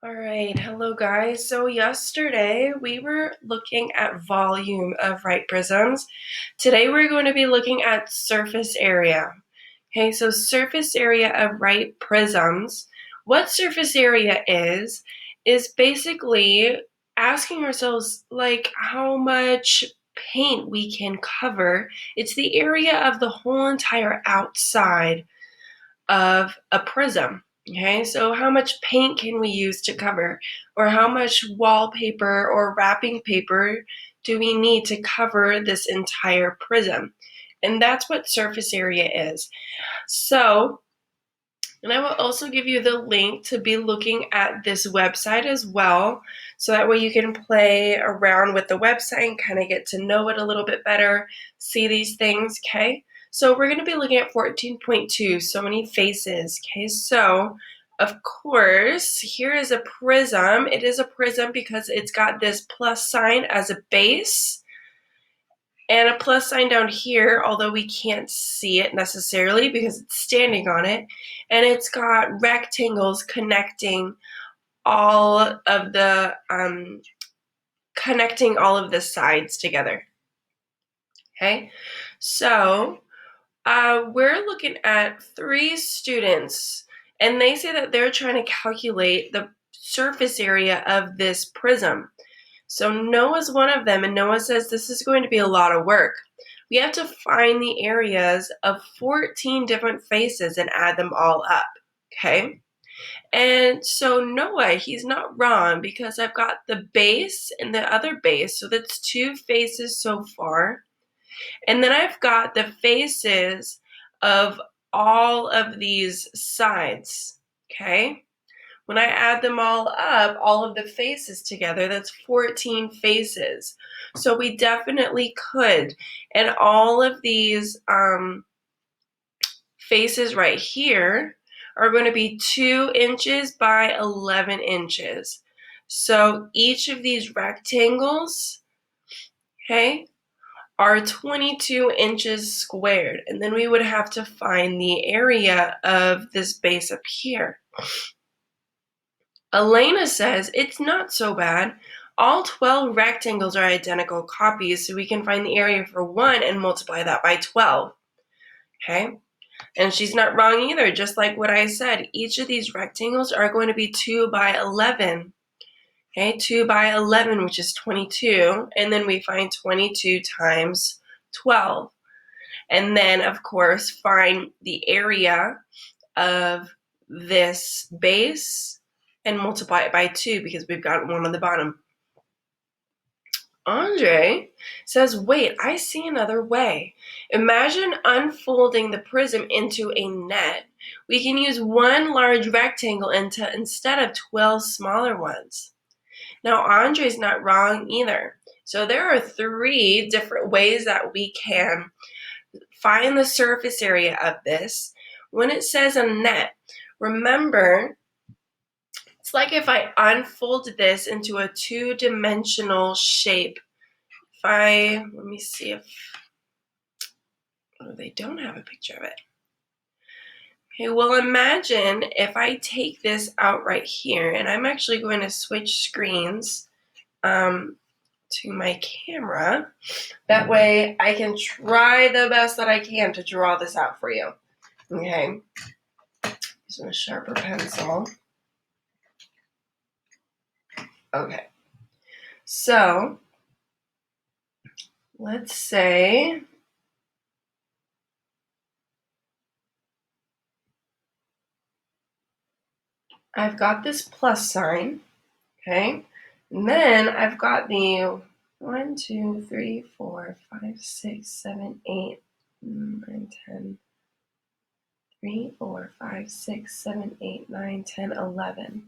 All right, hello guys. So yesterday we were looking at volume of right prisms. Today we're going to be looking at surface area. Okay, so surface area of right prisms. What surface area is basically asking ourselves like how much paint we can cover. It's the area of the whole entire outside of a prism. Okay, so how much paint can we use to cover? Or how much wallpaper or wrapping paper do we need to cover this entire prism? And that's what surface area is. So, and I will also give you the link to be looking at this website as well. So that way you can play around with the website and kind of get to know it a little bit better, see these things, okay? So we're going to be looking at 14.2, so many faces, okay? So, of course, here is a prism. It is a prism because it's got this plus sign as a base and a plus sign down here, although we can't see it necessarily because it's standing on it. And it's got rectangles connecting all of the sides together. Okay, so we're looking at 3 students, and they say that they're trying to calculate the surface area of this prism. So Noah's one of them, and Noah says this is going to be a lot of work. We have to find the areas of 14 different faces and add them all up, okay? And so Noah, he's not wrong because I've got the base and the other base, so that's 2 faces so far. And then I've got the faces of all of these sides, okay? When I add them all up, all of the faces together, that's 14 faces. So we definitely could. And all of these faces right here are going to be 2 inches by 11 inches. So each of these rectangles, okay, are 22 inches squared. And then we would have to find the area of this base up here. Elena says it's not so bad. All 12 rectangles are identical copies, so we can find the area for one and multiply that by 12. Okay? And she's not wrong either, just like what I said. Each of these rectangles are going to be 2 by 11. Okay, 2 by 11, which is 22. And then we find 22 times 12. And then, of course, find the area of this base and multiply it by 2 because we've got 1 on the bottom. Andre says, wait, I see another way. Imagine unfolding the prism into a net. We can use 1 large rectangle instead of 12 smaller ones. Now, Andre's not wrong either. So there are 3 different ways that we can find the surface area of this. When it says a net, remember, it's like if I unfolded this into a 2-dimensional shape. Let me see if, oh, they don't have a picture of it. Okay, well, imagine if I take this out right here, and I'm actually going to switch screens to my camera. That way I can try the best that I can to draw this out for you. Okay, using a sharper pencil. Okay, so let's say I've got this plus sign, okay, and then I've got the 1, 2, 3, 4, 5, 6, 7, 8, 9, 10, 3, 4, 5, 6, 7, 8, 9, 10, 11.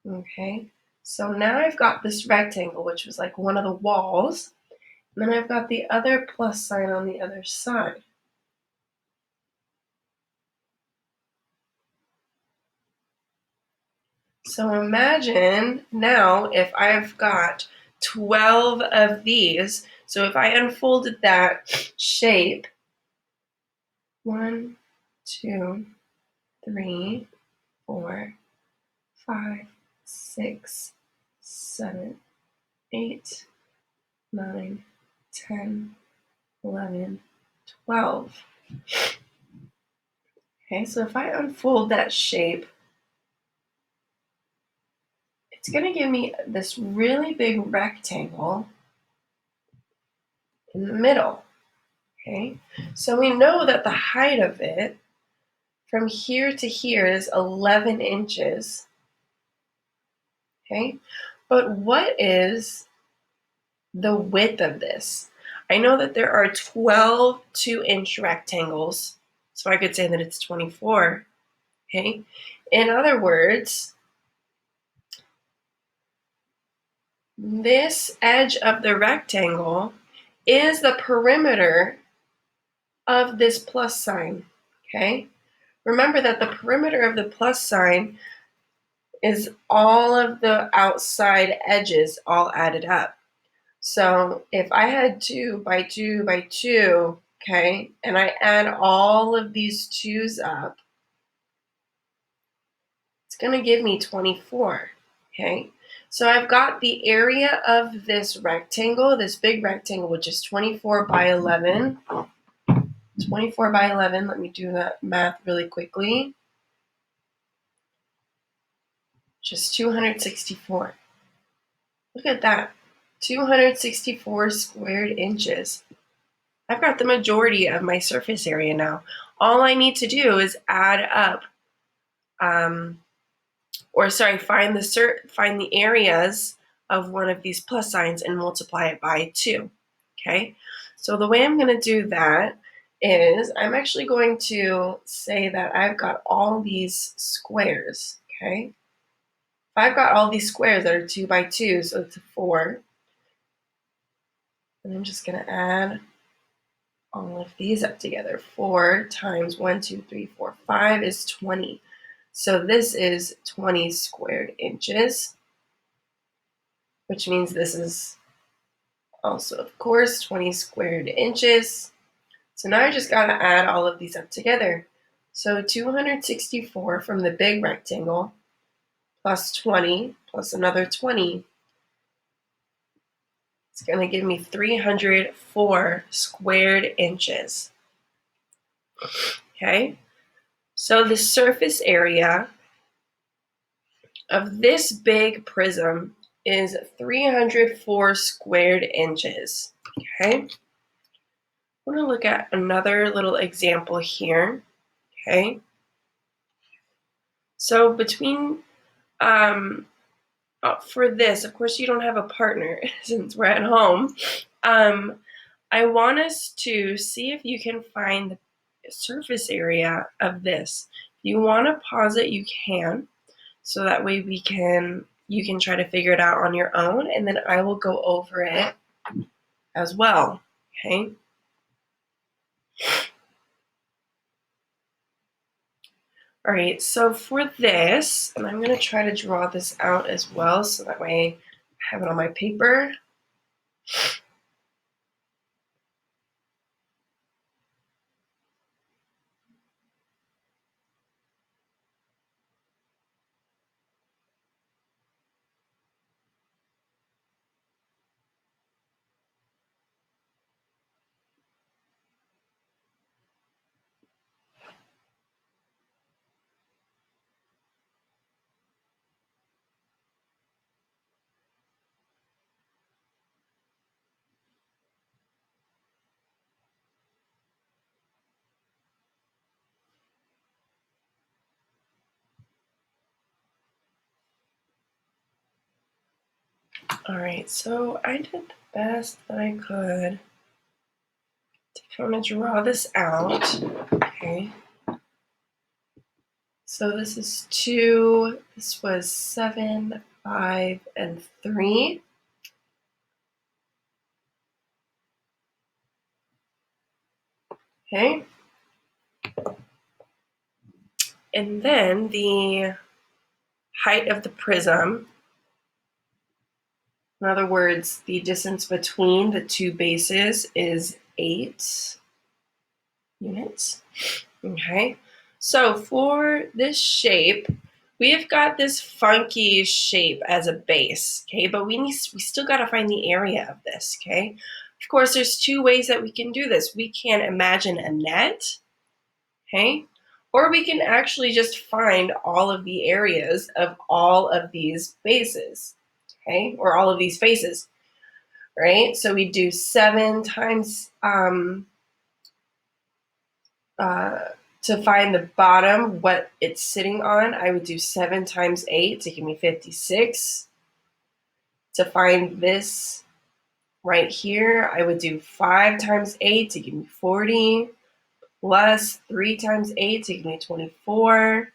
Okay, so now I've got this rectangle, which was like one of the walls, and then I've got the other plus sign on the other side. So imagine now if I've got 12 of these, so if I unfolded that shape, 1, 2, 3, 4, 5, 6, 7, 8, 9, 10, 11, 12. Okay, so if I unfold that shape, it's going to give me this really big rectangle in the middle. Okay, so we know that the height of it from here to here is 11 inches. Okay, but what is the width of this? I know that there are 12 2-inch rectangles, so I could say that it's 24. Okay, in other words, this edge of the rectangle is the perimeter of this plus sign. Okay, remember that the perimeter of the plus sign is all of the outside edges all added up. So if I had 2 by 2 by 2, okay, and I add all of these 2's up, it's going to give me 24, okay? So I've got the area of this rectangle, this big rectangle, which is 24 by 11. 24 by 11, let me do that math really quickly. Just 264. Look at that, 264 squared inches. I've got the majority of my surface area now. All I need to do is add up, find the areas of one of these plus signs and multiply it by 2. Okay, so the way I'm going to do that is I'm actually going to say that I've got all these squares. Okay, if I've got all these squares that are 2 by 2, so it's a 4, and I'm just going to add all of these up together. 4 times 1, 2, 3, 4, 5 is 20. So this is 20 squared inches, which means this is also, of course, 20 squared inches. So now I just got to add all of these up together. So 264 from the big rectangle plus 20 plus another 20. It's going to give me 304 squared inches. Okay, so the surface area of this big prism is 304 squared inches. Okay, I want to look at another little example here. Okay, so between for this, of course, you don't have a partner since we're at home. I want us to see if you can find the surface area of this. If you want to pause it, you can, so that way you can try to figure it out on your own, and then I will go over it as well. Okay. All right, so for this, and I'm going to try to draw this out as well, so that way I have it on my paper. All right, so I did the best that I could to kind of draw this out. Okay. So this is 2, this was 7, 5, and 3. Okay. And then the height of the prism, in other words, the distance between the two bases is 8 units. Okay. So for this shape, we've got this funky shape as a base, okay? But we still got to find the area of this, okay? Of course, there's two ways that we can do this. We can imagine a net, okay? Or we can actually just find all of the areas of all of these bases, okay? Or all of these faces, right? So we do 7 times, to find the bottom, what it's sitting on, I would do 7 times 8 to give me 56. To find this right here, I would do 5 times 8 to give me 40, plus 3 times 8 to give me 24.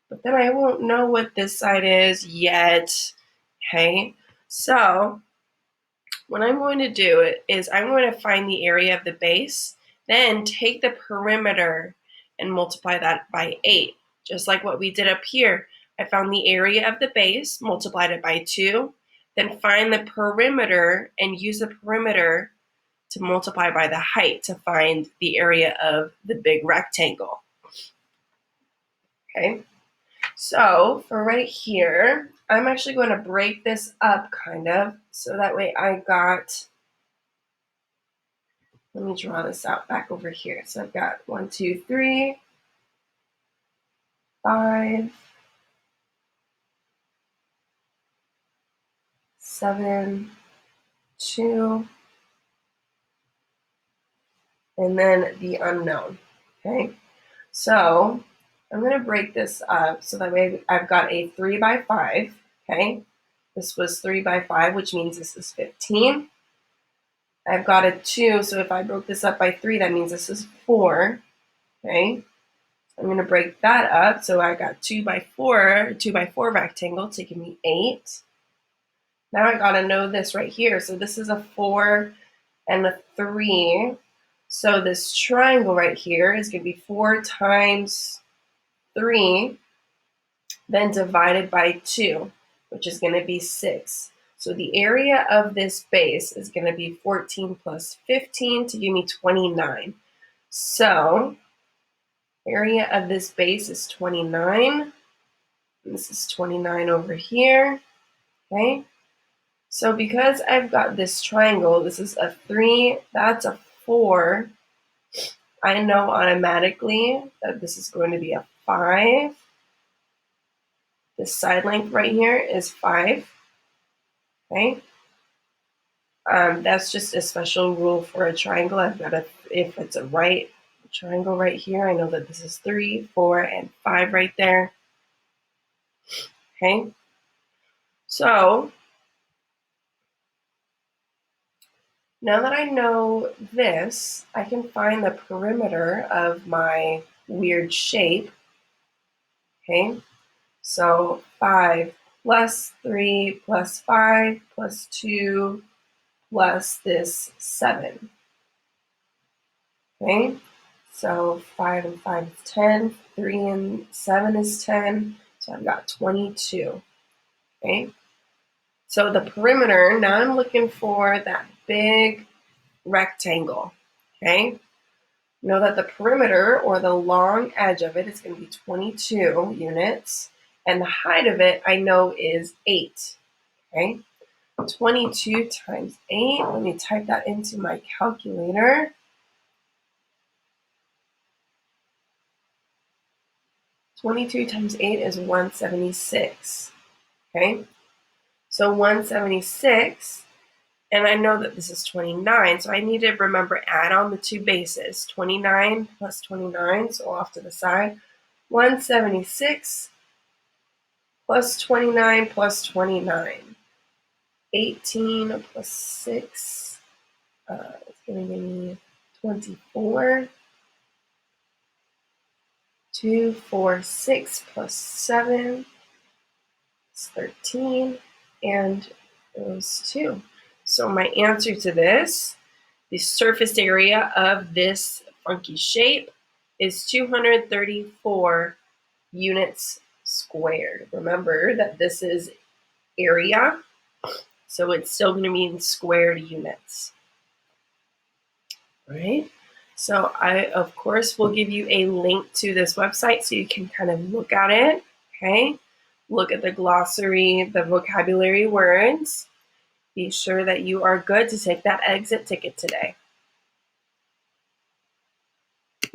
But then I won't know what this side is yet, okay? So what I'm going to do is I'm going to find the area of the base, then take the perimeter and multiply that by 8, just like what we did up here. I found the area of the base, multiplied it by 2, then find the perimeter and use the perimeter to multiply by the height to find the area of the big rectangle. Okay, so for right here, I'm actually going to break this up kind of, so that way I got, let me draw this out back over here. So I've got 1, 2, 3, 5, 7, 2, and then the unknown, okay? So I'm going to break this up so that way I've got a 3 by 5, okay? This was 3 by 5, which means this is 15. I've got a 2, so if I broke this up by 3, that means this is 4, okay? I'm going to break that up, so I got 2 by 4 rectangle to give me 8. Now I got to know this right here. So this is a 4 and a 3. So this triangle right here is going to be 4 times 3, then divided by 2, which is going to be 6. So the area of this base is going to be 14 plus 15 to give me 29. So area of this base is 29. This is 29 over here, okay? So because I've got this triangle, this is a 3, that's a 4, I know automatically that this is going to be a 5. This side length right here is 5, okay? That's just a special rule for a triangle. I've got if it's a right triangle right here, I know that this is 3, 4, and 5 right there, okay? So now that I know this, I can find the perimeter of my weird shape, okay? So 5 plus 3 plus 5 plus 2 plus this 7, okay? So 5 and 5 is 10, 3 and 7 is 10, so I've got 22, okay? So the perimeter, now I'm looking for that big rectangle, okay? Know that the perimeter, or the long edge of it, is going to be 22 units, and the height of it I know is 8, okay? 22 times 8, let me type that into my calculator. 22 times 8 is 176, okay? So 176, and I know that this is 29, so I need to remember, add on the two bases, 29 plus 29, so off to the side, 176 plus 29 plus 29, 18 plus 6, it's going to give me 24, 2, 4, 6 plus 7 is 13, and those 2. So my answer to this, the surface area of this funky shape, is 234 units squared. Remember that this is area, so it's still going to be in squared units. Right? So I, of course, will give you a link to this website so you can kind of look at it, okay? look at the glossary, the vocabulary words. Be sure that you are good to take that exit ticket today.